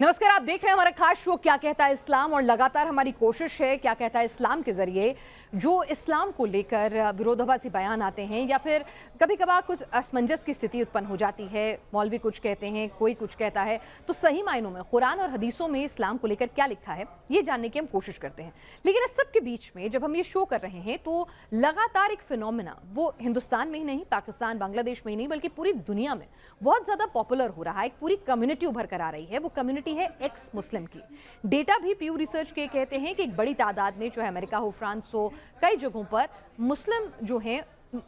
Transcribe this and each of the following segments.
नमस्कार, आप देख रहे हैं हमारा खास शो क्या कहता है इस्लाम और लगातार हमारी कोशिश है क्या कहता है इस्लाम के जरिए जो इस्लाम को लेकर विरोधाभासी बयान आते हैं या फिर कभी कभार कुछ असमंजस की स्थिति उत्पन्न हो जाती है। मौलवी कुछ कहते हैं, कोई कुछ कहता है, तो सही मायनों में कुरान और हदीसों में इस्लाम को लेकर क्या लिखा है ये जानने की हम कोशिश करते हैं। लेकिन इस सब के बीच में जब हम ये शो कर रहे हैं तो लगातार एक फिनोमिना वो हिंदुस्तान में ही नहीं, पाकिस्तान, बांग्लादेश में ही नहीं, बल्कि पूरी दुनिया में बहुत ज़्यादा पॉपुलर हो रहा है। एक पूरी कम्युनिटी उभर कर आ रही है। वो कम्युनिटी है एक्स मुस्लिम की। डेटा भी प्यू रिसर्च के कहते हैं कि एक बड़ी तादाद में, चाहे अमेरिका हो, फ्रांस हो, कई जगहों पर मुस्लिम जो हैं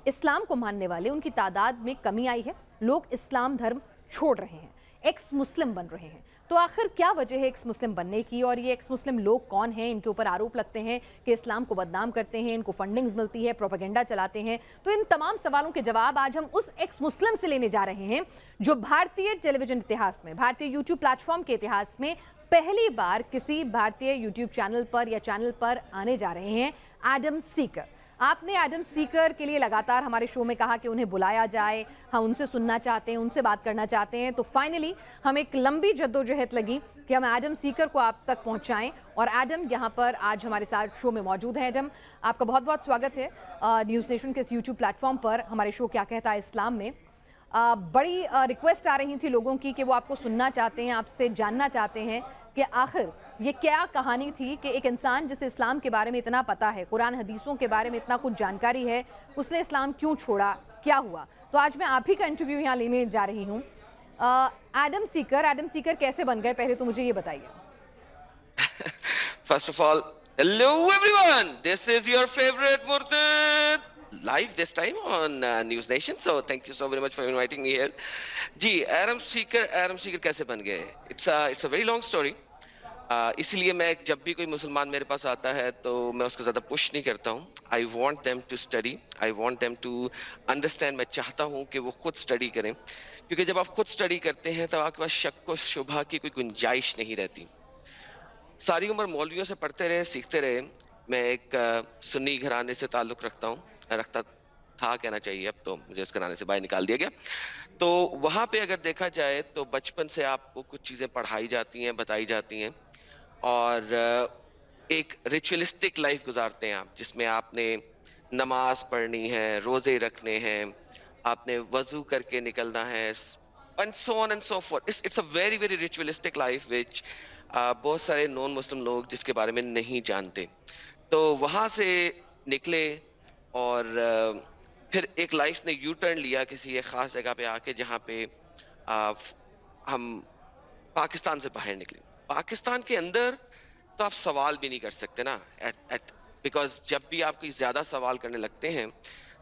इस्लाम को मानने वाले, उनकी तादाद में कमी आई है। लोग इस्लाम धर्म छोड़ रहे हैं, एक्स मुस्लिम बन रहे हैं। तो आखिर क्या वजह है एक्स मुस्लिम बनने की, और ये एक्स मुस्लिम लोग कौन हैं? इनके ऊपर आरोप लगते हैं कि इस्लाम को बदनाम करते हैं, इनको फंडिंग्स मिलती है, प्रोपेगेंडा चलाते हैं। तो इन तमाम सवालों के जवाब आज हम उस एक्स मुस्लिम से लेने जा रहे हैं जो भारतीय टेलीविजन इतिहास में, भारतीय यूट्यूब प्लेटफॉर्म के इतिहास में पहली बार किसी भारतीय यूट्यूब चैनल पर आने जा रहे हैं। एडम सीकर। आपने एडम सीकर के लिए लगातार हमारे शो में कहा कि उन्हें बुलाया जाए, हम उनसे सुनना चाहते हैं, उनसे बात करना चाहते हैं। तो फाइनली हम एक लंबी जद्दोजहद लगी कि हम एडम सीकर को आप तक पहुंचाएं, और एडम यहां पर आज हमारे साथ शो में मौजूद हैं। एडम, आपका बहुत बहुत स्वागत है न्यूज़ नेशन के इस यूट्यूब प्लेटफॉर्म पर हमारे शो क्या कहता है इस्लाम में। बड़ी रिक्वेस्ट आ रही थी लोगों की कि वो आपको सुनना चाहते हैं, आपसे जानना चाहते हैं कि आखिर ये क्या कहानी थी कि एक इंसान जिसे इस्लाम के बारे में इतना पता है, कुरान हदीसों के बारे में इतना कुछ जानकारी है, उसने इस्लाम क्यों छोड़ा, क्या हुआ? तो आज मैं आप ही का इंटरव्यू यहाँ लेने जा रही हूँ। एडम सीकर कैसे बन गए, पहले तो मुझे ये बताइए। First of all, hello everyone. This is your favorite Murtad live this time on News Nation. So thank you so very much for inviting me here. जी, एडम सीकर कैसे बन गए? It's a very long story. इसलिए मैं जब भी कोई मुसलमान मेरे पास आता है तो मैं उसको ज़्यादा पुश नहीं करता हूँ। I want them to study, I want them to understand. मैं चाहता हूँ कि वो खुद स्टडी करें, क्योंकि जब आप खुद स्टडी करते हैं तो आपके पास शक व शुबहा की कोई गुंजाइश नहीं रहती। सारी उम्र मौलवियों से पढ़ते रहे, सीखते रहे। मैं एक सुन्नी घराने से ताल्लुक़ रखता था, कहना चाहिए, अब तो मुझे इस घराने से बाहर निकाल दिया गया। तो वहाँ पे अगर देखा जाए तो बचपन से आपको कुछ चीज़ें पढ़ाई जाती हैं, बताई जाती हैं, और एक रिचुअलिस्टिक लाइफ गुजारते हैं आप, जिसमें आपने नमाज पढ़नी है, रोजे रखने हैं, आपने वजू करके निकलना है, and so on and so forth. It's a very very ritualistic life which बहुत सारे नॉन मुस्लिम लोग जिसके बारे में नहीं जानते। तो वहाँ से निकले और फिर एक लाइफ ने यू टर्न लिया किसी एक खास जगह पे आके, जहाँ पे हम पाकिस्तान से बाहर निकले। पाकिस्तान के अंदर तो आप सवाल भी नहीं कर सकते ना, बिकॉज जब भी आप कोई ज्यादा सवाल करने लगते हैं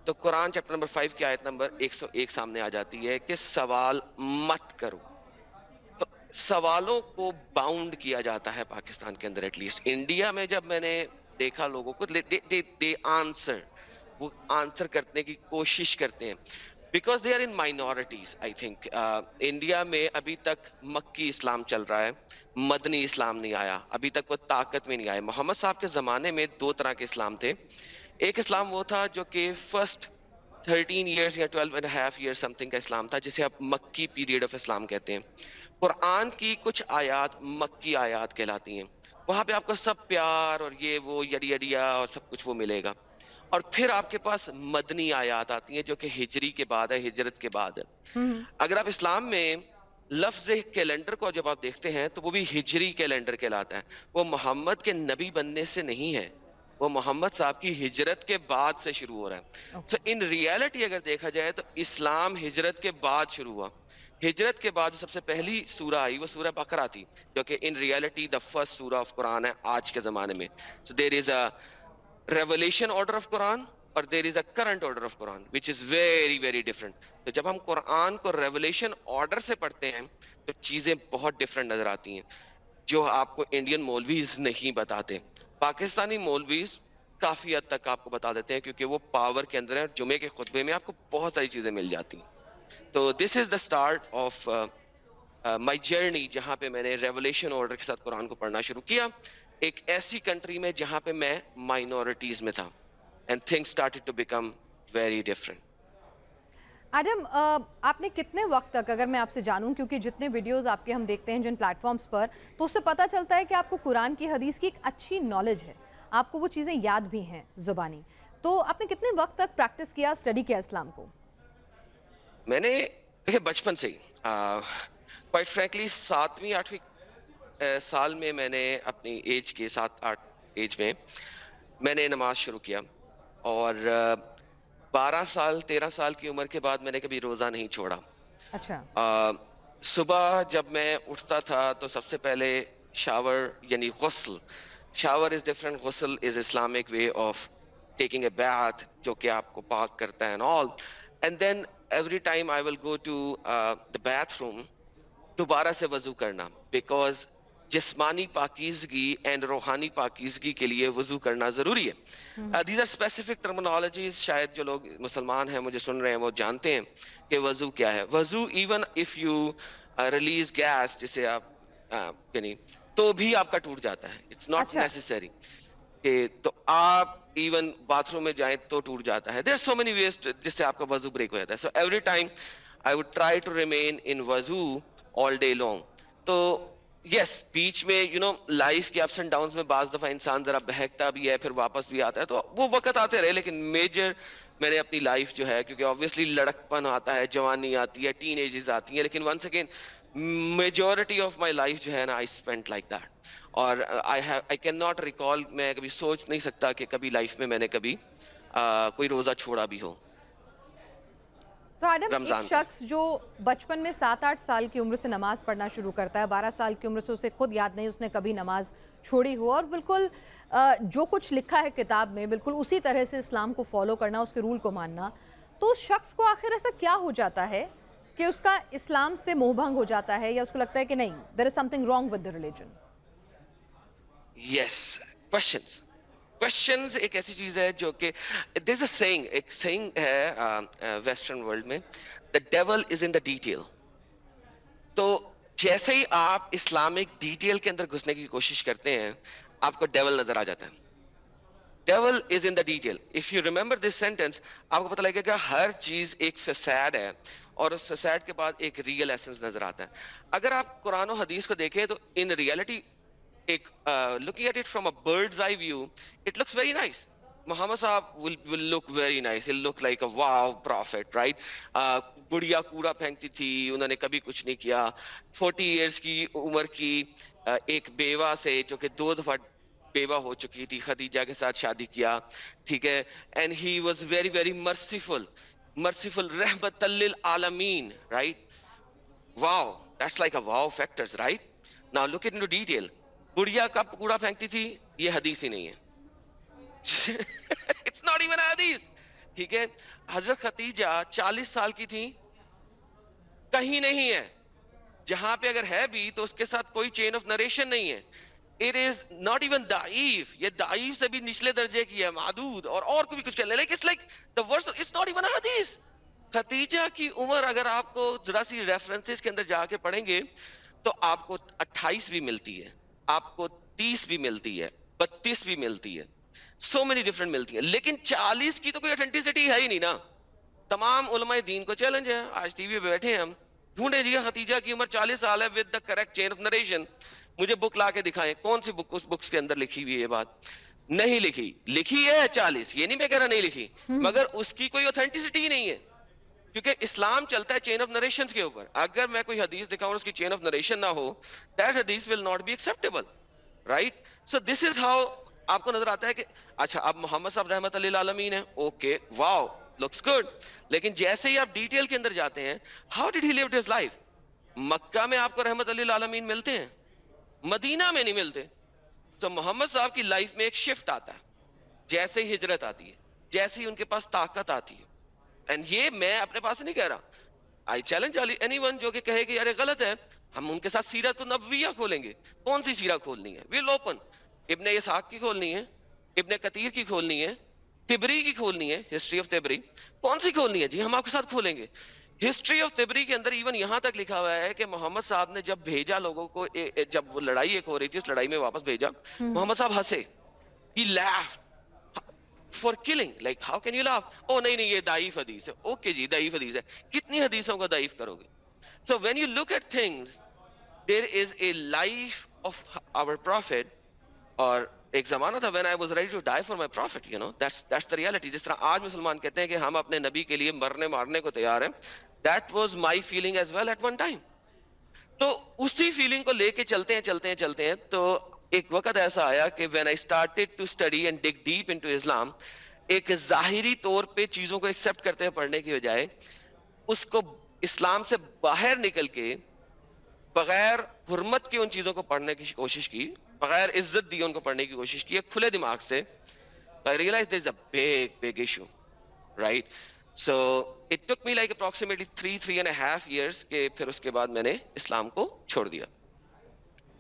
तो कुरान चैप्टर नंबर 5 की आयत नंबर 101 सामने आ जाती है कि सवाल मत करो। तो सवालों को बाउंड किया जाता है पाकिस्तान के अंदर। एटलीस्ट इंडिया में जब मैंने देखा लोगों को, दे आंसर, वो आंसर करने की कोशिश करते हैं, because they are in minorities. I think India में अभी तक मक्की इस्लाम चल रहा है, मदनी इस्लाम नहीं आया, अभी तक वो ताकत में नहीं आया। मोहम्मद साहब के ज़माने में 2 तरह के इस्लाम थे। एक इस्लाम वो था जो कि फर्स्ट 13 ईयर्स या 12.5 ईयर्स समथिंग का इस्लाम था, जिसे आप मक्की पीरियड ऑफ इस्लाम कहते हैं। कुरान की कुछ आयात मक्की आयात कहलाती हैं। वहाँ पे आपको सब प्यार और ये वो यडिया और सब कुछ वो मिलेगा। और फिर आपके पास मदनी आयात आती हैं जो कि हिजरी के बाद है, हिजरत के बाद है। अगर आप इस्लाम में लफ्ज कैलेंडर को जब आप देखते हैं तो वो भी हिजरी कैलेंडर कहलाता है। वो मोहम्मद के नबी बनने से नहीं है, वो मोहम्मद साहब की हिजरत के बाद से शुरू हो रहा है। सो इन रियलिटी अगर देखा जाए तो इस्लाम हिजरत के बाद शुरू हुआ। हिजरत के बाद जो सबसे पहली सूरा आई वो सूरा बकरा थी, जो कि इन रियलिटी द फर्स्ट सूरा ऑफ कुरान है आज के जमाने में। So there is a revelation order of Quran और there is a current order of Quran which is very very different. तो जब हम कुरान को रेवलेशन ऑर्डर से पढ़ते हैं तो चीजें बहुत डिफरेंट नजर आती हैं, जो आपको इंडियन मौलवीज नहीं बताते। पाकिस्तानी मौलवीज काफी हद तक आपको बता देते हैं, क्योंकि वो पावर के अंदर है। जुमे के खुतबे में आपको बहुत सारी चीजें मिल जाती हैं। तो this is the start of my journey, जहाँ पे मैंने रेवलेशन ऑर्डर के साथ कुरान को पढ़ना शुरू किया, एक ऐसी कंट्री में जहाँ पे मैं माइनॉरिटीज में था, and things started to become very different. Adam, आपने कितने वक्त तक, अगर मैं आपसे जानूं, क्योंकि जितने वीडियोस आपके हम देखते हैं जिन प्लेटफॉर्म्स पर, तो उससे पता चलता है कि आपको कुरान की हदीस की एक अच्छी नॉलेज है, आपको वो चीज़ें याद भी हैं ज़ुबानी। तो आपने कितने वक्त तक प्रैक्टिस किया, स्टडी किया इस्लाम को? मैंने देखिए बचपन से ही क्वाइट फ्रैंकली 7वीं 8वीं साल में मैंने अपनी एज के 7-8 एज में मैंने नमाज शुरू किया। और 12 साल 13 साल की उम्र के बाद मैंने कभी रोजा नहीं छोड़ा। अच्छा। अ, सुबह जब मैं उठता था तो सबसे पहले शावर यानी गुस्ल, शावर इज डिफरेंट, गुस्ल is Islamic way of taking a bath जो कि आपको पाक करता है and all. And then every time I will go to the bathroom, दोबारा से वजू करना, बिकॉज जिस्मानी पाकीज़गी एंड रूहानी पाकीज़गी के लिए वजू करना जरूरी है। दीज आर स्पेसिफिक टर्मिनोलॉजीज, शायद जो लोग मुसलमान हैं मुझे सुन रहे हैं वो जानते हैं कि वजू क्या है। वजू even if you release gas, जिसे आप यानी तो भी आपका टूट जाता है, इट्स नॉट अच्छा। नेसेसरी कि तो आप इवन बाथरूम में जाएं तो टूट जाता है। देयर सो मेनी वेज जिससे आपका वजू ब्रेक हो जाता है। So every time I would try to remain in वजू ऑल डे लॉन्ग। तो यस, बीच में लाइफ के अप्स एंड डाउन्स में बाज दफा इंसान जरा बहकता भी है, फिर वापस भी आता है, तो वो वक्त आते रहे। लेकिन मेजर मैंने अपनी लाइफ जो है, क्योंकि ऑब्वियसली लड़कपन आता है, जवानी आती है, टीन एजेस आती है, लेकिन once again majority of my life जो है ना, आई स्पेंट लाइक दैट। और आई कैन नॉट रिकॉल, मैं कभी सोच नहीं सकता कि कभी लाइफ में मैंने कभी कोई रोजा छोड़ा भी हो तो एडम, एक रमजान का। शख्स जो बचपन में 7-8 साल की उम्र से नमाज पढ़ना शुरू करता है, 12 साल की उम्र से उसे खुद याद नहीं उसने कभी नमाज छोड़ी हो, और बिल्कुल जो कुछ लिखा है किताब में बिल्कुल उसी तरह से इस्लाम को फॉलो करना, उसके रूल को मानना, तो उस शख्स को आखिर ऐसा क्या हो जाता है कि उसका इस्लाम से मोहभंग हो जाता है, या उसको लगता है कि नहीं, there is something wrong with the religion? Yes, questions questions एक ऐसी चीज है जो कि देयर इज अ सेइंग, एक सेइंग है वेस्टर्न वर्ल्ड में, the devil is in the detail. तो जैसे ही आप इस्लामिक डिटेल के अंदर घुसने की कोशिश करते हैं, आपको डेविल नजर आ जाता है। Devil is in the detail. If you remember this sentence, आपको पता लगेगा हर चीज एक फसाद है, और उस फसाद के बाद एक रियल एसेंस नजर आता है। अगर आप कुरान और हदीस को देखें तो इन रियलिटी, एक looking at it from a bird's eye view, it looks very nice. Muhammad Sahab will look very nice. He'll look like a wow prophet, right? बुढ़िया कूड़ा फेंकती थी, उन्होंने कभी कुछ नहीं किया। 40 years की उम्र की एक बेवा से, जो कि 2 दफा बेवा हो चुकी थी, खदीजा के साथ शादी किया, ठीक है। And he was very very merciful रहमतल लिल आलमीन, right? Wow, that's like a wow factors, right? Now look into detail. बुढ़िया कब कूड़ा फेंकती थी, ये हदीस ही नहीं है। इट्स नॉट इवन हदीस, ठीक है। हजरत खतीजा 40 साल की थी, कहीं नहीं है। जहां पे अगर है भी तो उसके साथ कोई चेन ऑफ नरेशन नहीं है। इट इज नॉट इवन दाइफ, ये दाइफ से भी निचले दर्जे की है, मादूद और कोई भी कुछ कर ले, लेकिन it's like the verse, it's not even हदीस। खतीजा की उम्र अगर आपको जरा सी रेफरेंसेस के अंदर जाके पढ़ेंगे तो आपको 28 भी मिलती है, आपको 30 भी मिलती है, 32 भी मिलती है, सो मेनी डिफरेंट मिलती है, लेकिन 40 की तो कोई ऑथेंटिसिटी है ही नहीं ना। तमाम उलमाए दीन को चैलेंज है, आज टीवी पे बैठे हैं हम, ढूंढे जी खतीजा की उम्र 40 साल है with the correct chain of narration. मुझे बुक ला के दिखाएं, कौन सी बुक, उस बुक्स के अंदर लिखी हुई है ये बात? नहीं लिखी। लिखी है 40, ये नहीं मैं कह रहा नहीं लिखी, मगर उसकी कोई ऑथेंटिसिटी ही नहीं है, क्योंकि इस्लाम चलता है चेन ऑफ नरेशन के ऊपर। अगर मैं कोई हदीस दिखाऊं उसकी चेन ऑफ नरेशन ना हो, दैट हदीस will not be acceptable, right? So this is how आपको नजर आता है कि अच्छा, अब मोहम्मद साहब रहमत लिल आलमीन है, ओके, वाओ, लुक्स गुड। लेकिन जैसे ही आप डिटेल के अंदर जाते हैं, how did he live his life? Mecca में आपको रहमत लिल आलमीन मिलते हैं, मदीना में नहीं मिलते। तो मोहम्मद साहब की लाइफ में एक शिफ्ट आता है, जैसे ही हिजरत आती है, जैसे ही उनके पास ताकत आती है। एंड ये मैं अपने पास नहीं कह रहा, आई चैलेंज एनीवन जो कि कहे कि यार गलत है, हम उनके साथ सीरत नबविया खोलेंगे। कौन सी सीरत खोलनी है? Will open. इब्ने इसहाक की खोलनी है, इब्ने कतीर की खोलनी है, तिबरी की खोलनी है, हिस्ट्री ऑफ तिबरी। कौन सी खोलनी है जी? हम आपके साथ खोलेंगे। हिस्ट्री ऑफ तिबरी के अंदर इवन यहां तक लिखा हुआ है कि मोहम्मद साहब ने जब भेजा लोगों को, जब वो लड़ाई एक हो रही थी, उस लड़ाई में वापस भेजा, मोहम्मद साहब हंसे, ही laughed, for killing. Like, how can you laugh? Oh, نہیں یہ ضعیف حدیث ہے. Okay جی, ضعیف حدیث ہے. کتنی حدیثوں کو ضعیف کرو گے؟ So when you look at things, there is a life of our prophet, اور ایک زمانہ تھا when I was ready to die for my prophet, you know, that's the reality. جس طرح آج مسلمان کہتے ہیں کہ ہم اپنے نبی کے لیے مرنے مارنے کو تیار ہیں, that was my feeling as well at one time. تو اسی فیلنگ کو لے کے چلتے ہیں تو ایک وقت ایسا آیا کہ when I started to study and dig deep into Islam, ایک ظاہری طور پہ چیزوں کو ایکسپٹ کرتے ہیں پڑھنے کی بجائے اس کو اسلام سے باہر نکل کے بغیر حرمت کے ان چیزوں کو پڑھنے کی کوشش کی, بغیر عزت دی ان کو پڑھنے کی کوشش کی کھلے دماغ سے. I realized there's a big issue, right? So it took me like approximately 3.5 years کہ پھر اس کے بعد میں نے اسلام کو چھوڑ دیا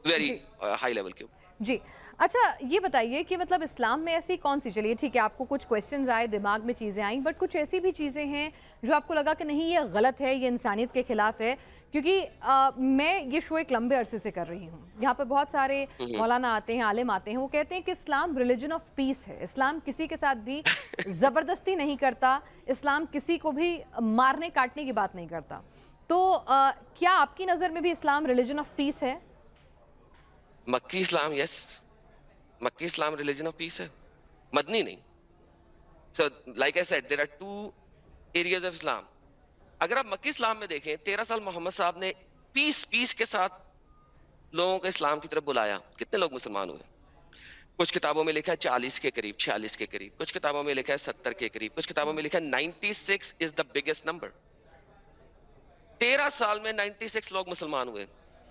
ویری ہائی لیول کے. جی اچھا یہ بتائیے کہ مطلب اسلام میں ایسی کون سی, چلیے ٹھیک ہے آپ کو کچھ کویسچنز آئے, دماغ میں چیزیں آئیں, بٹ کچھ ایسی بھی چیزیں ہیں جو آپ کو لگا کہ نہیں یہ غلط ہے, یہ انسانیت کے خلاف ہے؟ کیونکہ میں یہ شو ایک لمبے عرصے سے کر رہی ہوں, یہاں پہ بہت سارے مولانا آتے ہیں, عالم آتے ہیں, وہ کہتے ہیں کہ اسلام ریلیجن آف پیس ہے, اسلام کسی کے ساتھ بھی زبردستی نہیں کرتا, اسلام کسی کو بھی مارنے کاٹنے کی بات نہیں کرتا. تو کیا آپ کی نظر میں بھی اسلام ریلیجن آف پیس ہے؟ مکی اسلام, یس, مکی اسلام ریلیجن آف پیس ہے, مدنی نہیں. So like I said, there are two areas of Islam. اگر آپ مکی اسلام میں دیکھیں 13 سال محمد صاحب نے پیس کے ساتھ لوگوں کو اسلام کی طرف بلایا, کتنے لوگ مسلمان ہوئے؟ کچھ کتابوں میں لکھا ہے 40 کے قریب, 46 کے قریب, کچھ کتابوں میں لکھا ہے 70 کے قریب, کچھ کتابوں میں لکھا ہے 96 is the biggest number. 13 سال میں 96 لوگ مسلمان ہوئے.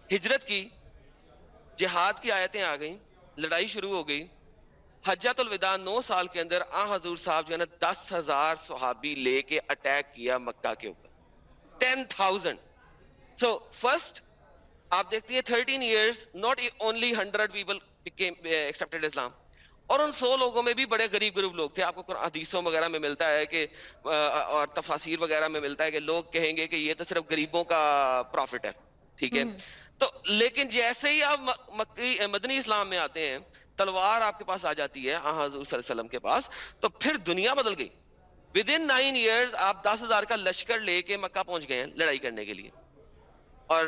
ہجرت کی, جہاد کی آیتیں آ گئیں, لڑائی شروع ہو گئی, حجۃ الوداع 9 سال کے اندر حضور صاحب جو ہے نا 10,000 صحابی لے کے اٹیک کیا مکہ کے اوپر, 10,000. So first آپ دیکھتی ہیں 13 years not only 100 people became accepted Islam, اور ان 100 لوگوں میں بھی بڑے غریب لوگ تھے. آپ کو حدیثوں وغیرہ میں ملتا ہے کہ اور تفاسیر وغیرہ میں ملتا ہے کہ لوگ کہیں گے کہ یہ تو صرف غریبوں کا پروفٹ ہے, ٹھیک ہے. تو لیکن جیسے ہی آپ مدنی اسلام میں آتے ہیں, تلوار آپ کے پاس آ جاتی ہے حضور صلی اللہ علیہ وسلم کے پاس, تو پھر دنیا بدل گئی. ودن 9 years آپ 10,000 کا لشکر لے کے مکہ پہنچ گئے ہیں لڑائی کرنے کے لیے. اور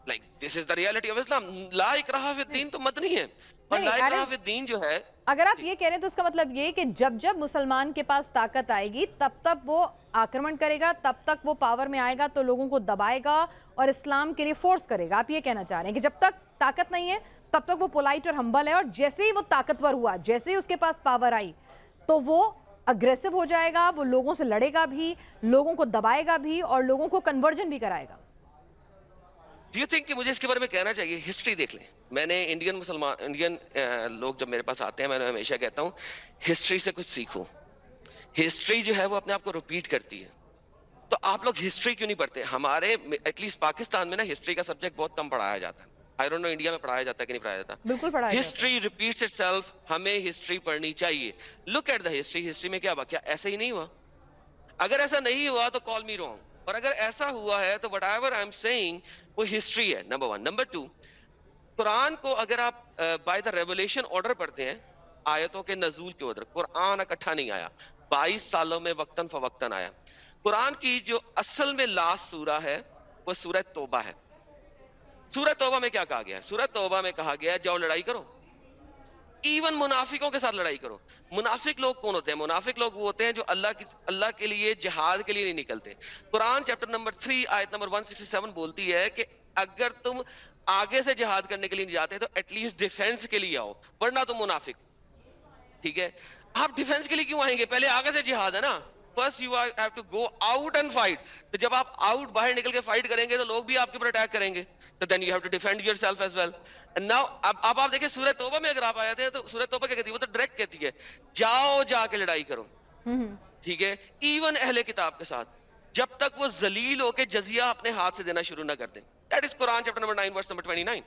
like this is the reality of Islam. لا اکراہ فی الدین تو مدنی ہے, اور لا اکراہ فی الدین جو ہے, اگر آپ یہ کہہ رہے ہیں تو اس کا مطلب یہ کہ جب مسلمان کے پاس طاقت آئے گی تب وہ آکرمن کرے گا, تب تک وہ پاور میں آئے گا تو لوگوں کو دبائے گا اور اسلام کے لیے فورس کرے گا. آپ یہ کہنا چاہ رہے ہیں کہ جب تک طاقت نہیں ہے تب تک وہ پولائٹ اور ہمبل ہے, اور جیسے ہی وہ طاقتور ہوا, جیسے ہی اس کے پاس پاور آئی تو وہ اگریسو ہو جائے گا, وہ لوگوں سے لڑے گا بھی, لوگوں کو دبائے گا بھی, اور لوگوں کو کنورجن بھی کرائے گا. Do you think کہ مجھے اس کے بارے میں کہنا چاہیے؟ ہسٹری دیکھ لیں. میں نے انڈین لوگ جب میرے پاس آتے ہیں میں ہمیشہ کہتا ہوں ہسٹری سے کچھ سیکھو. ہسٹری جو ہے وہ اپنے آپ کو ریپیٹ کرتی ہے. تو آپ لوگ ہسٹری کیوں نہیں پڑھتے؟ ہمارے ایٹ لیسٹ پاکستان میں نا ہسٹری کا سبجیکٹ بہت کم پڑھایا جاتا ہے. آئی ڈونٹ نو انڈیا میں پڑھایا جاتا ہے کہ نہیں پڑھایا جاتا. بالکل پڑھایا جاتا ہے. History repeats itself. ہمیں ہسٹری پڑھنی چاہیے. Look at the history. History میں کیا ہوا؟ کیا ایسا ہی نہیں ہوا؟ اگر ایسا نہیں ہوا تو کال می رانگ, اور اگر ایسا ہوا ہے تو whatever I am seeing وہ ہسٹری ہے. نمبر 1. نمبر 2, قرآن کو اگر آپ بائی دا ریولیشن آرڈر پڑھتے ہیں, آیتوں کے نزول کے آرڈر, قرآن اکٹھا نہیں آیا, 22 سالوں میں وقتاً فوقتاً آیا. قرآن کی جو اصل میں لاسٹ سورہ ہے وہ سورہ توبہ ہے. سورہ توبہ میں کیا کہا گیا ہے؟ سورہ توبہ میں کہا گیا ہے جاؤ لڑائی کرو, ایون منافقوں کے ساتھ لڑائی کرو. منافق لوگ کون ہوتے ہیں؟ منافق لوگ وہ ہوتے ہیں جو اللہ کے لیے جہاد کے لیے نہیں نکلتے. قرآن چیپٹر نمبر 3 آیت نمبر 167 بولتی ہے کہ اگر تم آگے سے جہاد کرنے کے لیے نہیں جاتے تو ایٹ لیسٹ ڈیفینس کے لیے آؤ, ورنہ تم منافق. ٹھیک ہے, آپ ڈیفینس کے لیے کیوں آئیں گے؟ پہلے آگے سے جہاد ہے نا. First you have to go out and fight. تو جب آپ آؤٹ باہر نکل کے فائٹ کریں گے تو لوگ بھی آپ کے اوپر اٹیک کریں گے. تو then you have to defend yourself as well. Now اب آپ دیکھیں سورہ توبہ میں اگر آپ آئے تھے تو سورہ توبہ کیا کہتی ہے؟ وہ تو ڈائریکٹ کہتی ہے جاؤ جا کے لڑائی کرو. ٹھیک ہے, ایون اہل کتاب کے ساتھ, جب تک وہ ذلیل ہو کے جزیہ اپنے ہاتھ سے دینا شروع نہ کر دیں. That is Quran chapter number 9 verse number 29.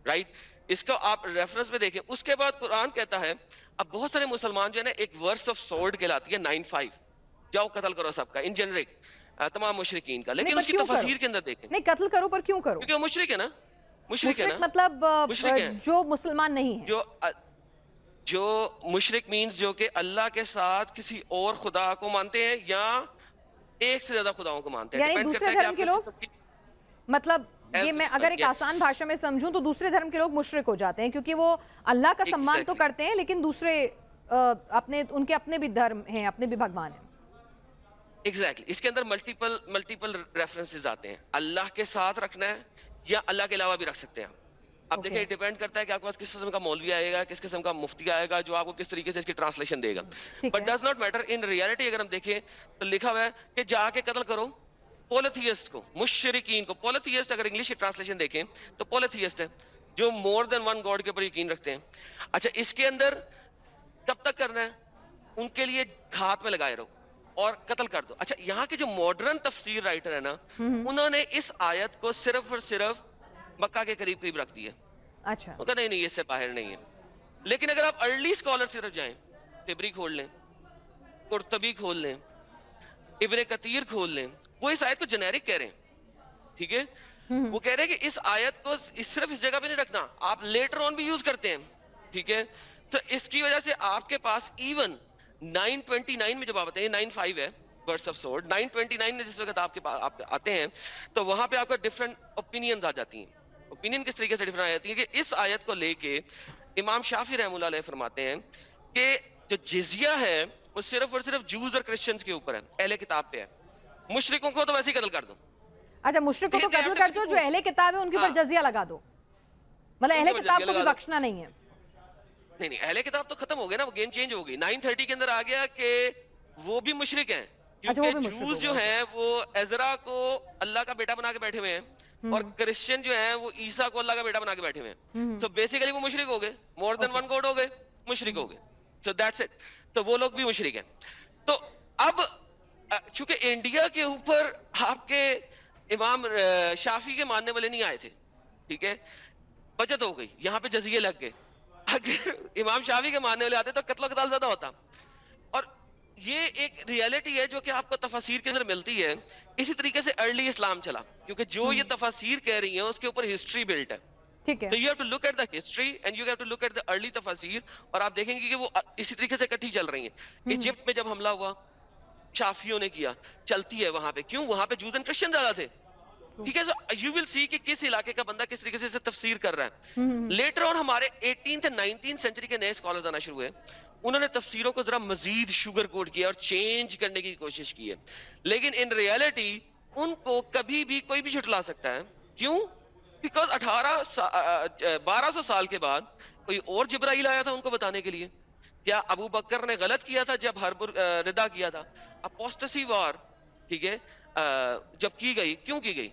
Right, اس کو آپ ریفرنس میں دیکھیں. اس کے بعد قرآن کہتا ہے, اب بہت سارے مسلمان جو ہے نا ایک ورس آف سورڈ کہلاتی ہے 9:5, جاؤ قتل کرو سب کا, ان جنرک تمام مشرکین کا. لیکن اس کی تفاسیر کے اندر دیکھیں, نہیں قتل کرو پر کیوں کرو؟ کیونکہ وہ مشرک ہے نا. مشرک ہے نا, مطلب مشرک ہے جو مسلمان نہیں ہے. جو مشرک مینز جو کہ اللہ کے ساتھ کسی اور خدا کو مانتے ہیں یا ایک سے زیادہ خداؤں کو مانتے ہیں. یعنی ڈیپینڈ دوسرے کرتا ہے کہ دھرم آپ کے کس لوگ، قسم کی مطلب یہ میں اگر ایک Yes. آسان بھاشا میں سمجھوں تو دوسرے دھرم کے لوگ مشرک ہو جاتے ہیں کیونکہ وہ اللہ کا سمان تو Exactly. کرتے ہیں لیکن دوسرے ان کے اپنے بھی دھرم ہیں، اپنے بھی بھگوان ہیں. ایگزیکٹلی اس کے اندر ملٹیپل ریفرنسز آتے ہیں. اللہ کے ساتھ رکھنا ہے یا اللہ کے علاوہ بھی رکھ سکتے ہیں. اب دیکھیں ڈیپینڈ کرتا ہے کہ آپ کے پاس کس قسم کا مولوی آئے گا, کس قسم کا مفتی آئے گا جو آپ کو کس طریقے سے اس کی ٹرانسلیشن دے گا. But does not matter. In reality اگر ہم دیکھیں تو لکھا ہوا ہے کہ جا کے قتل کرو پولیتھیسٹ کو, مشرکین کو. پولیتھیسٹ اگر انگلش کی ٹرانسلیشن دیکھیں تو پولیتھیسٹ ہے جو مور دین ون گاڈ کے اوپر یقین رکھتے ہیں. اچھا اس کے اندر کب تک کرنا ہے؟ ان کے لیے ہاتھ میں لگائے رہو اور قتل کر دو. اچھا یہاں کے جو ماڈرن تفسیر رائٹر ہے نا, انہوں نے اس آیت کو صرف اور صرف مکہ کے قریب قریب رکھ دیا. اچھا نہیں نہیں, اس سے باہر نہیں ہے. لیکن اگر آپ ارلی اسکالر کی طرف جائیں, تبری کھول لیں, قرطبی کھول لیں, ابن کثیر کھول لیں, وہ اس آیت کو جنیرک کہہ رہے ہیں. ٹھیک ہے, وہ کہہ رہے ہیں کہ اس آیت کو صرف اس جگہ پہ نہیں رکھنا, آپ لیٹر آن بھی یوز کرتے ہیں. ٹھیک ہے, تو اس کی وجہ سے آپ کے پاس ایون 929 میں جب آپ آتے ہیں, 95 ہے ورس آف سورڈ, 929 میں جس وقت آپ کے پاس آپ آتے ہیں تو وہاں پہ آپ کا ڈفرنٹ اوپینینز آ جاتی ہیں. اوپینین کس طریقے سے ڈفرنٹ آ جاتی ہے کہ اس آیت کو لے کے امام شافعی رحمۃ اللہ علیہ فرماتے ہیں کہ جو جزیہ ہے وہ صرف اور صرف جوز اور کرسچنز کے اوپر ہے, اہل کتاب پہ ہے. مشرکوں کو تو ویسے ہی قتل کر دو. اچھا, مشرک کو تو قتل کر دو, جو اہل کتاب ہے ان کے اوپر جزیہ لگا دو, مطلب اہل کتاب کو بھی بخشنا نہیں ہے. نہیں نہیں, اہل کتاب تو ختم ہو گیا نا, وہ گیم چینج ہو گئی. 930 کے اندر آ گیا کہ وہ بھی مشرک ہیں کیونکہ جوز جو ہیں وہ عزرا کو اللہ کا بیٹا بنا کے بیٹھے ہوئے ہیں اور کرسچن جو ہیں وہ عیسیٰ کو اللہ کا بیٹا بنا کے بیٹھے ہوئے ہیں. سو بیسیکلی وہ مشرک ہو گئے, مور دین ون گاڈ ہو گئے, مشرک ہو گئے. So that's it. تو وہ لوگ بھی مشرک ہیں. تو اب چونکہ انڈیا کے اوپر آپ کے امام شافعی کے ماننے والے نہیں آئے تھے, ٹھیک ہے, بچت ہو گئی, یہاں پہ جزیے لگ گئے. اگر امام شافعی کے ماننے والے آتے تو قتل و قتال زیادہ ہوتا. اور یہ ایک ریالٹی ہے جو کہ آپ کو تفاسیر کے اندر ملتی ہے. اسی طریقے سے ارلی اسلام چلا, کیونکہ جو یہ تفاسیر کہہ رہی ہیں اس کے اوپر ہسٹری بلٹ ہے. ٹھیک ہے, تو you have to look at the history and you have to look at the early تفاسیر, اور آپ دیکھیں گے کہ وہ اسی طریقے سے اکٹھی چل رہی ہیں. ایجپٹ میں جب حملہ ہوا شافیوں نے کیا, چلتی ہے وہاں پہ. کیوں؟ وہاں پہ جوز اینڈ کرسچن زیادہ تھے. ٹھیک ہے, یو ول سی کہ کس علاقے کا بندہ کس طریقے سے تفسیر کر رہا ہے. لیٹر آن ہمارے 18th and 19th سینچری کے نئے اسکالرز آنا شروع ہوئے, انہوں نے تفسیروں کو ذرا مزید شوگر کوٹ کیا اور چینج کرنے کی کوشش کی ہے. لیکن ان ریالٹی ان کو کبھی بھی کوئی بھی جھٹلا سکتا ہے. کیوں؟ بیکاز 1200 سال کے بعد کوئی اور جبرائیل آیا تھا ان کو بتانے کے لیے. کیا ابو بکر نے غلط کیا تھا جب حرب ردا کیا تھا؟ اپوسٹسی وار, ٹھیک ہے, جب کی گئی, کیوں کی گئی؟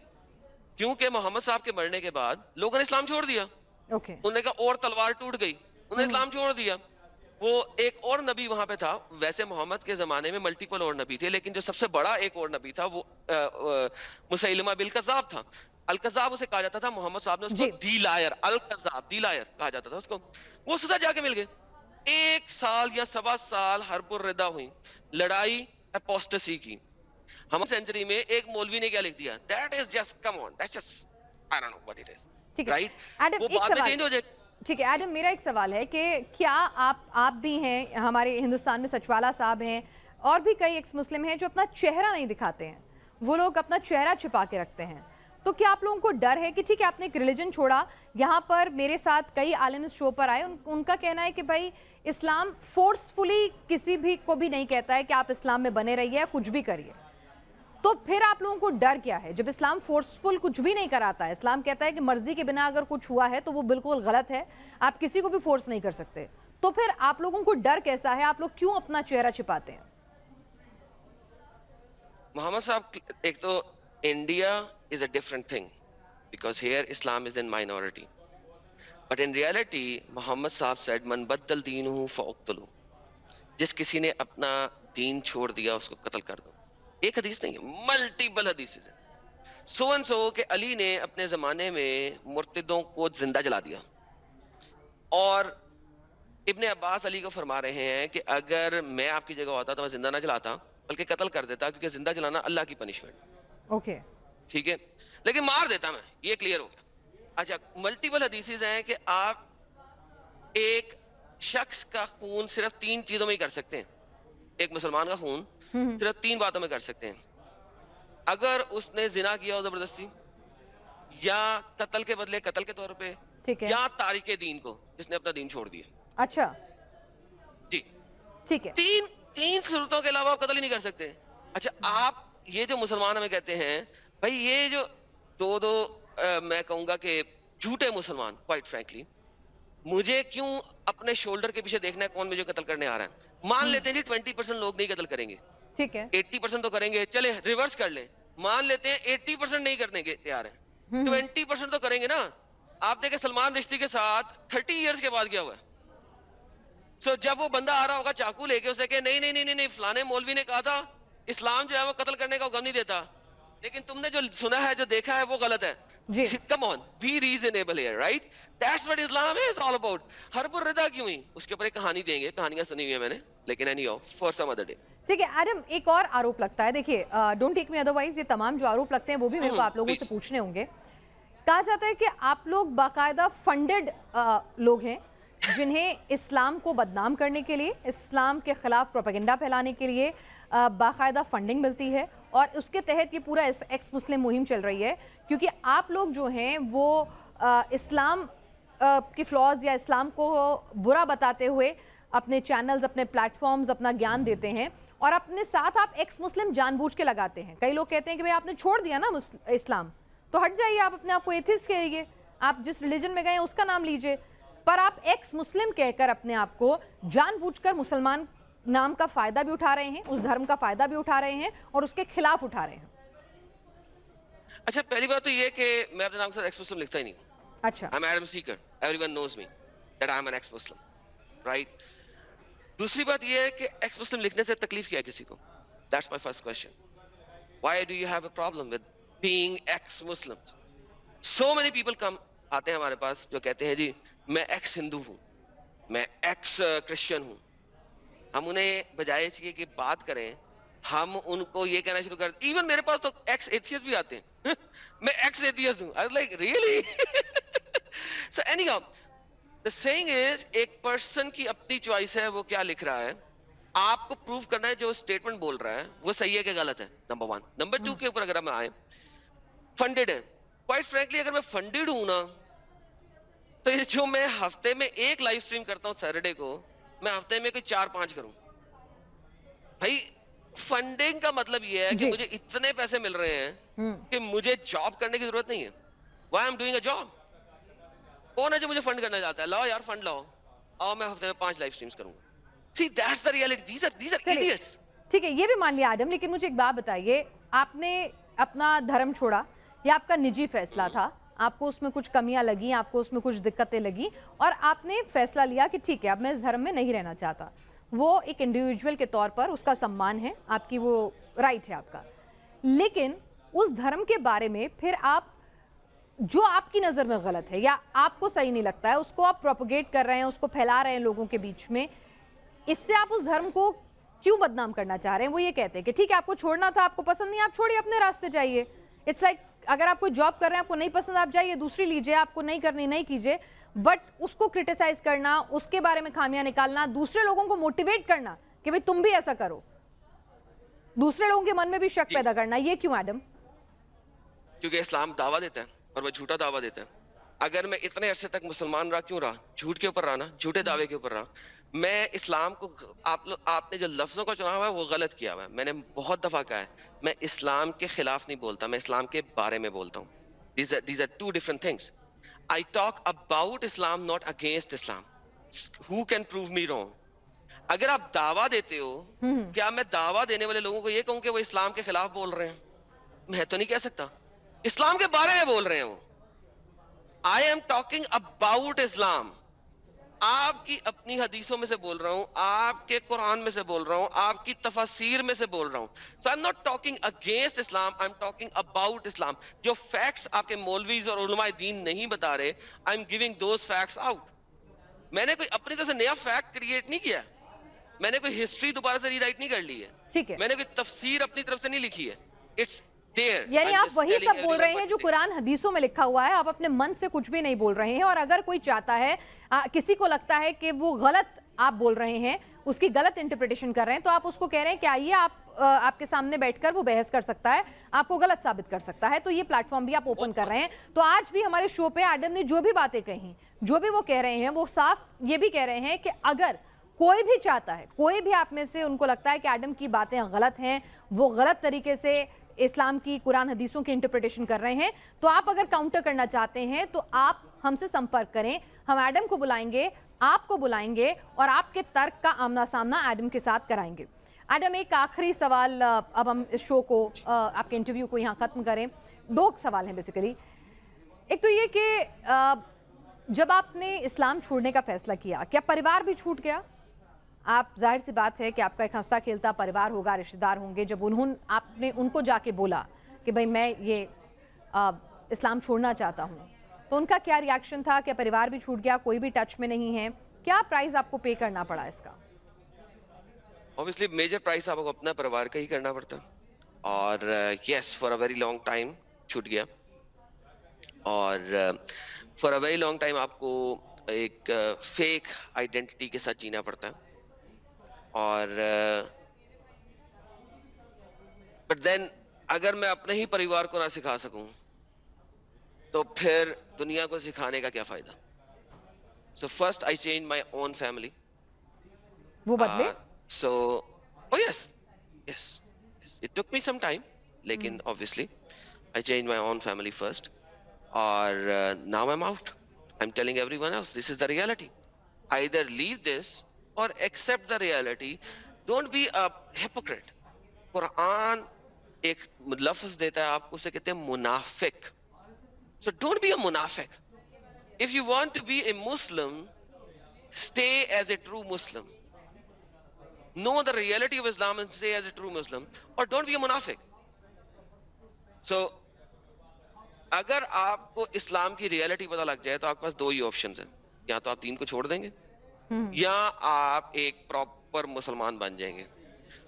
کیونکہ محمد صاحب کے مرنے کے بعد لوگوں نے اسلام چھوڑ دیا. انہوں نے کہا اور تلوار ٹوٹ گئی, انہوں نے اسلام چھوڑ دیا. وہ ایک اور نبی وہاں پہ تھا. ویسے محمد کے زمانے میں ملٹیپل اور نبی تھے, لیکن جو سب سے بڑا ایک اور نبی تھا وہ مسیلمہ بالکذاب تھا. الکذاب اسے کہا جاتا تھا. محمد صاحب نے اس کو دی لائر, الکذاب دی لائر کہا جاتا تھا اس کو. وہ سزا جا کے مل گئے. 1 سال یا 1.25 سال حرب الردا ہوئی, لڑائی اپوسٹسی کی. ہم سینچری میں ایک مولوی نے کیا لکھ دیا, that is just come on, that's just I don't know what it is, right? وہ بعد میں چینج ہو جائے. ٹھیک ہے ایڈم, میرا ایک سوال ہے کہ کیا آپ بھی ہیں, ہمارے ہندوستان میں سچوالا صاحب ہیں اور بھی کئی ایکس مسلم ہیں جو اپنا چہرہ نہیں دکھاتے ہیں, وہ لوگ اپنا چہرہ چھپا کے رکھتے ہیں. تو کیا آپ لوگوں کو ڈر ہے کہ ٹھیک ہے آپ نے ایک ریلیجن چھوڑا, یہاں پر میرے ساتھ کئی عالم اس شو پر آئے, ان کا کہنا ہے کہ بھائی اسلام فورسفلی کسی بھی کو بھی نہیں کہتا ہے کہ آپ اسلام میں بنے رہیے, کچھ بھی کریے. تو پھر آپ لوگوں کو ڈر کیا ہے جب اسلام فورسفل کچھ بھی نہیں کراتا ہے؟ اسلام کہتا ہے کہ مرضی کے بنا اگر کچھ ہوا ہے تو وہ بالکل غلط ہے, آپ کسی کو بھی فورس نہیں کر سکتے. تو پھر آپ لوگوں کو ڈر کیسا ہے, آپ لوگ کیوں اپنا چہرہ چھپاتے ہیں؟ محمد صاحب, ایک تو India is a different thing because here Islam is in minority, but in reality Muhammad صاحب said من بدل دینہ فاقتلہ, جس کسی نے اپنا دین چھوڑ دیا اس کو قتل کر دو. ایک حدیث نہیں ہے, ملٹیپل حدیث ہیں. سو اینڈ سو کہ علی نے اپنے زمانے میں مرتدوں کو زندہ جلا دیا, اور ابن عباس علی کو فرما رہے ہیں کہ اگر میں آپ کی جگہ ہوتا تو میں زندہ نہ جلاتا بلکہ قتل کر دیتا, کیونکہ زندہ جلانا اللہ کی پنشمنٹ. اوکے, ٹھیک ہے, لیکن مار دیتا میں, یہ کلیئر ہو گیا. اچھا, ملٹیپل حدیثز ہیں کہ آپ ایک شخص کا خون صرف 3 چیزوں میں ہی کر سکتے ہیں. ایک مسلمان کا خون صرف 3 باتوں میں کر سکتے ہیں. اگر اس نے زنا کیا ہو زبردستی, یا قتل کے بدلے قتل کے طور پہ, ٹھیک ہے, یا تارک دین کو جس نے اپنا دین چھوڑ دیا. اچھا جی, ٹھیک ہے, تین صورتوں کے علاوہ آپ قتل ہی نہیں کر سکتے. اچھا, آپ یہ جو مسلمان ہمیں کہتے ہیں بھائی, یہ جو دو میں کہوں گا کہ جھوٹے مسلمان, کوائٹ فرینکلی, مجھے کیوں اپنے شولڈر کے پیچھے دیکھنا ہے کون مجھے قتل کرنے آ رہا ہے. مان لیتے ہیں 20% لوگ نہیں قتل کریں گے, ٹھیک ہے, 80% تو کریں گے. چلے ریورس کر لیں, مان لیتے ہیں 80% نہیں کرنے کے تیار ہیں, 20% تو کریں گے نا. آپ دیکھیں سلمان رشتی کے ساتھ 30 ایئرس کے بعد کیا ہوا ہے. سو جب وہ بندہ آ رہا ہوگا چاقو لے کے, اسے کہ نہیں نہیں نہیں نہیں, فلانے مولوی نے کہا تھا اسلام جو ہے وہ قتل کرنے کا حکم نہیں دیتا, لیکن تم نے جو سنا ہے جو دیکھا ہے وہ غلط ہے. جی, Come on, be reasonable here, right? That's what Islam is all about. حرب الردہ کیوں ہی, اس کے اوپر ایک کہانی دیں گے, کہانیاں سنی ہوئی ہیں میں نے, لیکن anyhow, for some other day. ٹھیک ہے. ایڈم, ایک اور آروپ لگتا ہے, دیکھیے ڈونٹ ٹیک می ادروائز, یہ تمام جو آروپ لگتے ہیں وہ بھی میرے کو آپ لوگوں سے پوچھنے ہوں گے. کہا جاتا ہے کہ آپ لوگ باقاعدہ فنڈڈ لوگ ہیں جنہیں اسلام کو بدنام کرنے کے لیے, اسلام کے خلاف پروپیگنڈا پھیلانے کے لیے باقاعدہ فنڈنگ ملتی ہے, اور اس کے تحت یہ پورا ایکس مسلم مہم چل رہی ہے, کیونکہ آپ لوگ جو ہیں وہ اسلام کی فلاز یا اسلام کو برا بتاتے ہوئے اپنے چینلز, اپنے پلیٹ فارمز, اپنا گیان دیتے ہیں, اور اپنے ساتھ آپ ایکس مسلم جان بوجھ کے لگاتے ہیں. کئی لوگ کہتے ہیں کہ بھئی آپ نے چھوڑ دیا نا اسلام, تو ہٹ جائیے, آپ اپنے آپ کو ایتھسٹ کہیے, آپ جس ریلیجن میں گئے ہیں اس کا نام لیجئے, پر آپ ایکس مسلم کہہ کر اپنے آپ کو جان بوجھ کر مسلمان نام کا فائدہ بھی اٹھا رہے ہیں, اس دھرم کا فائدہ بھی اٹھا رہے ہیں, اور اس کے خلاف اٹھا رہے ہیں. اچھا, پہلی بات تو یہ کہ میں اپنے نام کے ساتھ ایکس مسلم لکھتا ہی نہیں. اچھا, I'm Adam Seeker. Everyone knows me that I'm an ex-Muslim, right? دوسری بات یہ ہے کہ ایکس مسلم لکھنے سے تکلیف کیا ہے کسی کو. That's my first question. Why do you have a problem with being ex-Muslim? So many people come, آتے ہیں ہمارے پاس, جو کہتے ہیں جی میں ایکس ہندو ہوں, میں ایکس کرسچن ہوں. ہم انہیں بجائے چاہیے کہ بات کریں, ہم ان کو یہ کہنا شروع کر, ایون میرے پاس تو ایکس ایتھیسٹ بھی آتے ہیں, میں ایکس ایتھیسٹ ہوں. I was like, really? So anyhow, the saying is, ایک پرسن کی اپنی چوائس ہے, وہ کیا لکھ رہا ہے, آپ کو پروف کرنا ہے جو اسٹیٹمنٹ بول رہا ہے وہ صحیح ہے کہ غلط ہے, نمبر 1. نمبر 2 کے اوپر اگر ہم آئیں, فنڈڈ ہے. کوائٹ فرینکلی اگر میں فنڈڈ ہوں نا, تو یہ جو میں ہفتے میں ایک لائیو اسٹریم کرتا ہوں سیٹرڈے کو, میں ہفتے میں کوئی 4-5 کروں. بھائی فنڈنگ کا مطلب یہ ہے کہ مجھے اتنے پیسے مل رہے ہیں کہ مجھے جاب کرنے کی ضرورت نہیں ہے. Why I'm doing a job? کون ہے جو مجھے فنڈ کرنا چاہتا ہے؟ لاؤ یار فنڈ لاؤ, آؤ میں ہفتے میں 5 لائیو اسٹریمز کروں گا. See, that's the reality. These are idiots. ٹھیک ہے, یہ بھی مان لیا آدم, لیکن مجھے ایک بات بتائیے, آپ نے اپنا دھرم چھوڑا, یہ آپ کا نجی فیصلہ تھا, آپ کو اس میں کچھ کمیاں لگیں, آپ کو اس میں کچھ دقتیں لگیں, اور آپ نے فیصلہ لیا کہ ٹھیک ہے اب میں اس دھرم میں نہیں رہنا چاہتا. وہ ایک انڈیویجول کے طور پر اس کا سمان ہے, آپ کی وہ رائٹ ہے آپ کا. لیکن اس دھرم کے بارے میں پھر آپ جو آپ کی نظر میں غلط ہے یا آپ کو صحیح نہیں لگتا ہے, اس کو آپ پروپیگیٹ کر رہے ہیں, اس کو پھیلا رہے ہیں لوگوں کے بیچ میں, اس سے آپ اس دھرم کو کیوں بدنام کرنا چاہ رہے ہیں؟ وہ یہ کہتے ہیں کہ ٹھیک ہے آپ کو چھوڑنا تھا, آپ کو پسند نہیں, آپ چھوڑیے, اپنے راستے جائیے. اٹس لائک اگر آپ کوئی جاب کر رہے ہیں, آپ کو نہیں پسند, آپ جائیے دوسری لیجئے, آپ کو نہیں کرنی نہیں کیجئے, بٹ اس کو کرٹیسائز کرنا, اس کے بارے میں خامیاں نکالنا, دوسرے لوگوں کو موٹیویٹ کرنا کہ بھئی تم بھی ایسا کرو, دوسرے لوگوں کے من میں بھی شک پیدا کرنا, یہ کیوں ایڈم؟ کیونکہ اسلام دعویٰ دیتا ہے اور وہ جھوٹا دعویٰ دیتا ہے. اگر میں اتنے عرصے تک مسلمان رہا, کیوں رہا؟ جھوٹ کے اوپر رہا نا, جھوٹے دعوے کے اوپر رہا. میں اسلام کو, آپ نے جو لفظوں کا چنا ہوا ہے وہ غلط کیا ہوا ہے. میں نے بہت دفعہ کہا ہے, میں اسلام کے خلاف نہیں بولتا, میں اسلام کے بارے میں بولتا ہوں. These are two different things. I talk about Islam, not against Islam. Who can prove me wrong? اگر آپ دعویٰ دیتے ہو, کیا میں دعویٰ دینے والے لوگوں کو یہ کہوں کہ وہ اسلام کے خلاف بول رہے ہیں؟ میں تو نہیں کہہ سکتا. اسلام کے بارے میں بول رہے ہیں وہ. I am talking about Islam. آپ کی اپنی حدیثوں میں سے بول رہا ہوں, آپ کے قرآن میں سے بول رہا ہوں, آپ کی تفاسیر میں سے بول رہا ہوں. So I'm not talking against Islam, I'm talking about Islam. جو فیکٹس آپ کے مولویز اور علماء دین نہیں بتا رہے, I'm giving those facts out. میں نے کوئی اپنی طرف سے نیا فیکٹ کریٹ نہیں کیا, میں نے کوئی ہسٹری دوبارہ سے ری رائٹ نہیں کر لی ہے, میں نے کوئی تفسیر اپنی طرف سے نہیں لکھی ہے. It's there. यानी I'm आप just वही telling सब बोल everyone रहे what हैं to जो say. कुरान हदीसों में लिखा हुआ है, आप अपने मन से कुछ भी नहीं बोल रहे हैं। और अगर कोई चाहता है, किसी को लगता है कि वो गलत आप बोल रहे हैं, उसकी गलत इंटरप्रिटेशन कर रहे हैं, तो आप उसको कह रहे हैं कि आइए आपके सामने बैठकर वो बहस कर सकता है, आपको गलत साबित कर सकता है। तो ये प्लेटफॉर्म भी आप ओपन कर रहे हैं। तो आज भी हमारे शो पे एडम ने जो भी बातें कही, जो भी वो कह रहे हैं, वो साफ ये भी कह रहे हैं कि अगर कोई भी चाहता है, कोई भी आप में से उनको लगता है कि एडम की बातें गलत हैं, वो गलत तरीके से इस्लाम की कुरान हदीसों की इंटरप्रिटेशन कर रहे हैं, तो आप अगर काउंटर करना चाहते हैं तो आप हमसे संपर्क करें। हम एडम को बुलाएंगे, आपको बुलाएंगे और आपके तर्क का आमना सामना एडम के साथ कराएंगे। एडम, एक आखिरी सवाल, अब हम इस शो को, आपके इंटरव्यू को यहाँ ख़त्म करें। 2 सवाल हैं बेसिकली। एक तो ये कि जब आपने इस्लाम छोड़ने का फैसला किया, क्या परिवार भी छूट गया? आप, जाहिर सी बात है कि आपका एक हंसता खेलता परिवार होगा, रिश्तेदार होंगे। जब आपने उनको जाके बोला कि भाई मैं ये इस्लाम छोड़ना चाहता हूँ, तो उनका क्या रिएक्शन था? क्या परिवार भी छूट गया, कोई भी टच में नहीं है? क्या प्राइस आपको पे करना पड़ा इसका? Obviously मेजर प्राइस आपको अपना परिवार का ही करना पड़ता, और yes, for a very long time छूट गया, और for a very long time आपको एक फेक आइडेंटिटी के साथ जीना पड़ता है। और बट देन अगर मैं अपने ही परिवार को ना सिखा सकूं, तो फिर दुनिया को सिखाने का क्या फायदा? So first I change my own family. वो बदले? So, oh yes, yes, yes. It took me some time, लेकिन obviously I changed my own family first, और now I'm out. I'm telling everyone else, this is the reality. Either leave this or accept the reality. Don't be a hypocrite. Quran एक लफ्ज देता है आपको, उसे कहते हैं मुनाफिक. So don't be a munafiq. If you want to be a Muslim, stay as a true Muslim. Know the reality of Islam and stay as a true Muslim, or don't be a munafiq. So, अगर आपको इस्लाम की reality पता लग जाए तो आपके पास 2 ही options हैं, या तो आप दीन को छोड़ देंगे, या आप एक प्रॉपर मुसलमान बन जाएंगे।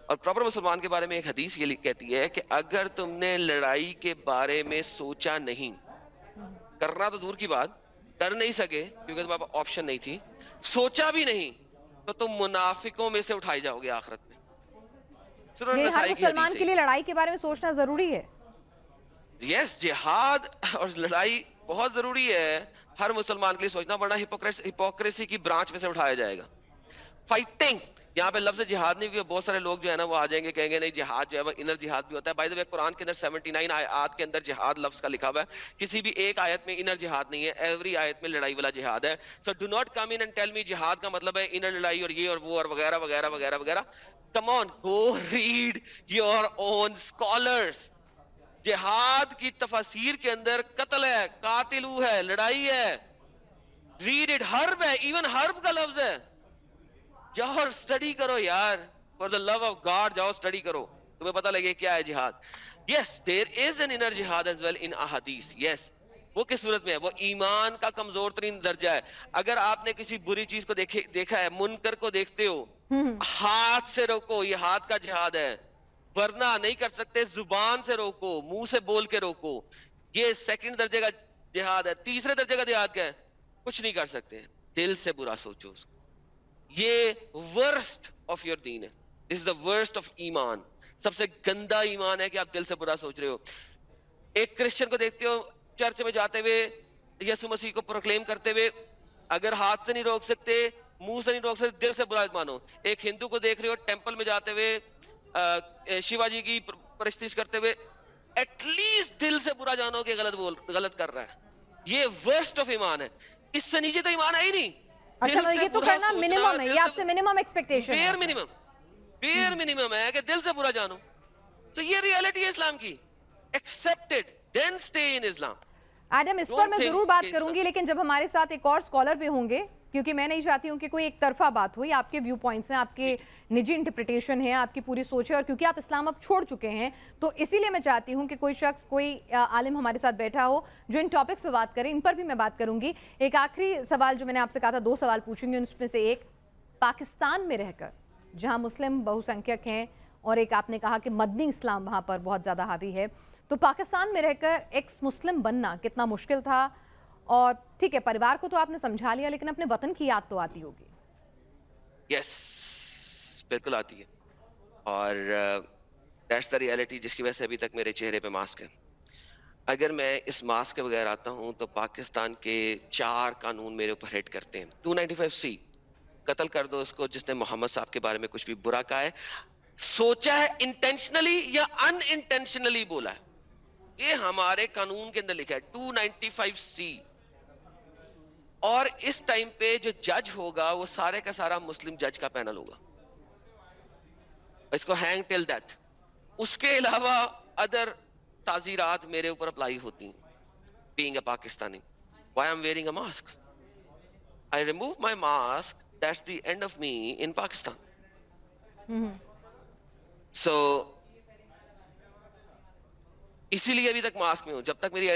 और प्रॉपर मुसलमान के बारे में एक हदीस ये कहती है कि अगर तुमने लड़ाई के बारे में सोचा नहीं, करना तो दूर की बात, कर नहीं सके क्योंकि तुम्हारे पास ऑप्शन नहीं थी, सोचा भी नहीं, तो तुम मुनाफिकों में से उठाए जाओगे आखिरत में। ये हर मुसलमान के लिए लड़ाई के बारे में सोचना जरूरी है। यस, जिहाद और लड़ाई बहुत जरूरी है हर मुसलमान के लिए सोचना, वरना हिपोक्रेसी की ब्रांच में से उठाया जाएगा। फाइटिंग, यहाँ पे लफ्ज जिहाद नहीं, बहुत सारे लोग जो है ना वो आ जाएंगे, कहेंगे नहीं जिहाद जो है वो इनर जिहाद भी होता है। बाय द वे, कुरान के अंदर 79 आयत के अंदर जिहाद लफ्ज का लिखा हुआ है, किसी भी एक आयत में इनर जिहाद नहीं है, एवरी आयत में लड़ाई वाला जिहाद है। So do not come in and tell me जिहाद का मतलब है इनर लड़ाई और ये और वो और वगैरह वगैरह वगैरह वगैरह। Come on, go read your own scholars. जिहाद की तफसीर के अंदर कत्ल है, कातिलू है, लड़ाई है, रीड इट। हर्ब है, इवन हर्ब का लफ्ज है। जाओ और स्टडी करो यार, for the love of God जाओ स्टडी करो, तुम्हें पता लगे क्या है जिहाद। Yes, there is an inner जिहाद एज वेल इन अहादीस। यस, वो किस सूरत में है? वो ईमान का कमजोर तरीन दर्जा है। अगर आपने किसी बुरी चीज को देखा है, मुनकर को देखते हो, हाथ से रोको, ये हाथ का जिहाद है, वरना नहीं कर सकते, जुबान से रोको, मुंह से बोल के रोको, ये सेकंड दर्जे का जिहाद है। तीसरे दर्जे का जिहाद क्या है? कुछ नहीं कर सकते, दिल से बुरा सोचो उसको, ये वर्स्ट ऑफ योर दीन है। This is the worst of ईमान, सबसे गंदा ईमान है कि आप दिल से बुरा सोच रहे हो। एक क्रिश्चियन को देखते हो चर्च में जाते हुए, यीशु मसीह को प्रोक्लेम करते हुए, अगर हाथ से नहीं रोक सकते, मुंह से नहीं रोक सकते, दिल से बुरा मानो। एक हिंदू को देख रहे हो टेंपल में जाते हुए शिवाजी की प्रस्तिश करते हुए, एटलीस्ट दिल से बुरा जानो कि गलत कर रहा है। ये वर्स्ट ऑफ ईमान है, इससे नीचे तो ईमान है ही नहीं। अच्छा, तो ये तो करना मिनिमम है, ये आपसे मिनिमम एक्सपेक्टेशन है। बेयर मिनिमम है कि दिल से बुरा जानो। तो ये रियलिटी है इस्लाम की। Accept it, then stay in इस्लाम। एडम, इस पर मैं जरूर बात करूंगी, लेकिन जब हमारे साथ एक और स्कॉलर भी होंगे, क्योंकि मैं नहीं चाहती हूं कि कोई एक तरफा बात हो। आपके व्यू पॉइंट्स हैं, आपके निजी इंटरप्रिटेशन है, आपकी पूरी सोच है, और क्योंकि आप इस्लाम अब छोड़ चुके हैं, तो इसीलिए मैं चाहती हूं कि कोई शख्स, कोई आलिम हमारे साथ बैठा हो जो इन टॉपिक्स पे बात करे। इन पर भी मैं बात करूंगी। एक आखिरी सवाल जो मैंने आपसे कहा था, 2 सवाल पूछूंगी, उनमें से एक, पाकिस्तान में रहकर जहाँ मुस्लिम बहुसंख्यक हैं, और एक आपने कहा कि मदनी इस्लाम वहाँ पर बहुत ज़्यादा हावी है, तो पाकिस्तान में रहकर एक्स मुस्लिम बनना कितना मुश्किल था, और ठीक है परिवार को तो आपने समझा लिया, लेकिन अपने वतन की याद तो आती होगी। यस, बिल्कुल आती है। और दैट्स द रियलिटी जिसकी वजह से अभी तक मेरे चेहरे पे मास्क है। अगर मैं इस मास्क के बगैर आता हूं तो पाकिस्तान के 4 कानून मेरे ऊपर हिट करते हैं। 295C, कत्ल कर दो उसको जिसने मोहम्मद साहब के बारे में कुछ भी बुरा कहा है, सोचा है इंटेंशनली या अनइंटेंशनली बोला है, ये हमारे कानून के अंदर लिखा है 295C। और इस टाइम पे जो जज होगा वो सारे का सारा मुस्लिम जज का पैनल होगा, इसको हैंग टिल डेथ। उसके अलावा अदर ताजीरात मेरे ऊपर अप्लाई होती हैं। Being a Pakistani, why I am wearing a mask? I remove my mask, that's the end of me in Pakistan. So इसीलिए अभी तक मास्क में हूं। जब तक मेरी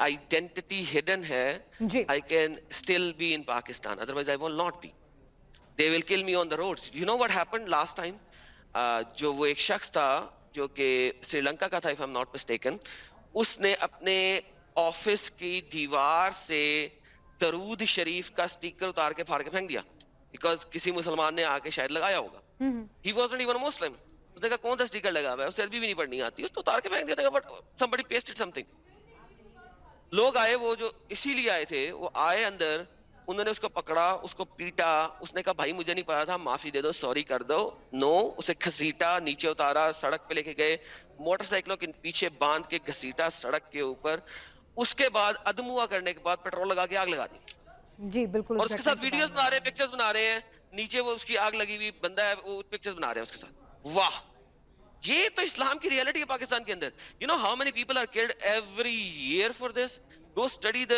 आइडेंटिटी हिडन है, जी। I can still be in Pakistan, otherwise I will not be. They will kill me on the roads. You know what happened last time? जो वो एक शख्स था जो कि श्रीलंका का था, if I am not mistaken, उसने अपने ऑफिस की दीवार से दरूद शरीफ का स्टिकर उतार के फाड़ के फेंक दिया, बिकॉज किसी मुसलमान ने आके शायद लगाया होगा। ही वाजंट इवन अ मुस्लिम। उसने कहा कौन सा स्टिकर लगा हुआ है, उसे अरबी भी नहीं पढ़नी आती, उसको उतार के फेंक दिया था, बट समबडी पेस्टेड समथिंग। लोग आए, वो जो इसीलिए आए थे, वो आए अंदर, उन्होंने उसको पकड़ा, उसको पीटा, उसने कहा भाई मुझे नहीं पता था, माफी दे दो, सॉरी कर दो। नो, उसे घसीटा, नीचे उतारा, सड़क पे लेके गए, मोटरसाइकिलों के पीछे बांध के घसीटा सड़क के ऊपर। उसके बाद अदमुआ करने के बाद पेट्रोल लगा के आग लगा दी। जी बिल्कुल। और उसके साथ वीडियोस बना रहे हैं, पिक्चर्स बना रहे हैं, नीचे वो उसकी आग लगी हुई बंदा है, वो पिक्चर्स बना रहे हैं उसके साथ। वाह, ये तो इस्लाम की रियलिटी है पाकिस्तान के अंदर। You know how many people are killed every year for this? Go study the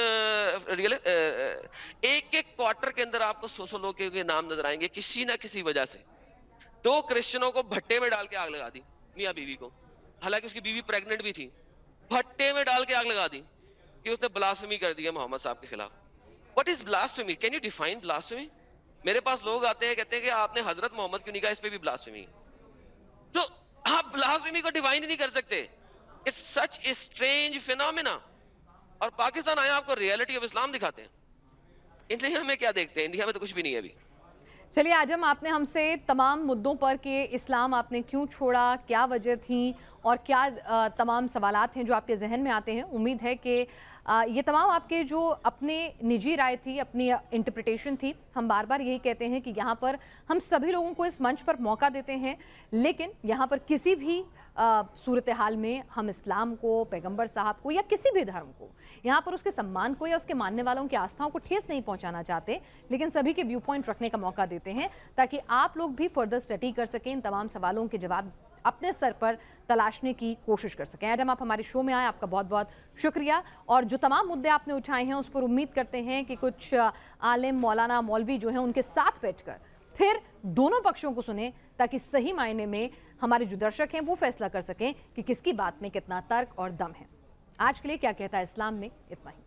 real. एक एक क्वार्टर के अंदर आपको 100 लोगों के नाम नजर आएंगे किसी ना किसी वजह से। 2 क्रिश्चियनों को भट्टे में डाल के आग लगा दी, मियां बीवी को, हालांकि उसकी बीवी प्रेग्नेंट भी थी, भट्टे में डाल के आग लगा दी कि उसने ब्लास्फेमी कर दी है मोहम्मद साहब के खिलाफ। What is blasphemy? Can you define blasphemy? मेरे पास लोग आते हैं, कहते हैं कि आपने हजरत मोहम्मद क्यों नहीं कहा, इस पे भी ब्लास्फेमी। तो आप ब्लास्फेमी को डिफाइन ही नहीं कर सकते। It's such a strange phenomena. और पाकिस्तान आया आपको रियलिटी ऑफ इस्लाम दिखाते हैं। इंडिया में क्या देखते हैं? इंडिया में तो कुछ भी नहीं है अभी। चलिए आजम, आपने हमसे तमाम मुद्दों पर कि इस्लाम आपने क्यों छोड़ा, क्या वजह थी, और क्या तमाम सवालात हैं जो आपके जहन में आते हैं। उम्मीद है कि ये तमाम आपके जो अपने निजी राय थी, अपनी इंटरप्रिटेशन थी। हम बार बार यही कहते हैं कि यहाँ पर हम सभी लोगों को इस मंच पर मौका देते हैं, लेकिन यहाँ पर किसी भी सूरत हाल में हम इस्लाम को, पैगंबर साहब को, या किसी भी धर्म को, यहाँ पर उसके सम्मान को या उसके मानने वालों की आस्थाओं को ठेस नहीं पहुँचाना चाहते, लेकिन सभी के व्यू पॉइंट रखने का मौका देते हैं ताकि आप लोग भी फर्दर स्टडी कर सकें, इन तमाम सवालों के जवाब अपने स्तर पर तलाशने की कोशिश कर सकें। एडम, आप हमारे शो में आए, आपका बहुत बहुत शुक्रिया। और जो तमाम मुद्दे आपने उठाए हैं उस पर उम्मीद करते हैं कि कुछ आलिम, मौलाना, मौलवी जो हैं उनके साथ बैठकर फिर दोनों पक्षों को सुने, ताकि सही मायने में हमारे जो दर्शक हैं वो फैसला कर सकें कि किसकी बात में कितना तर्क और दम है। आज के लिए क्या कहता है इस्लाम में इतना ही।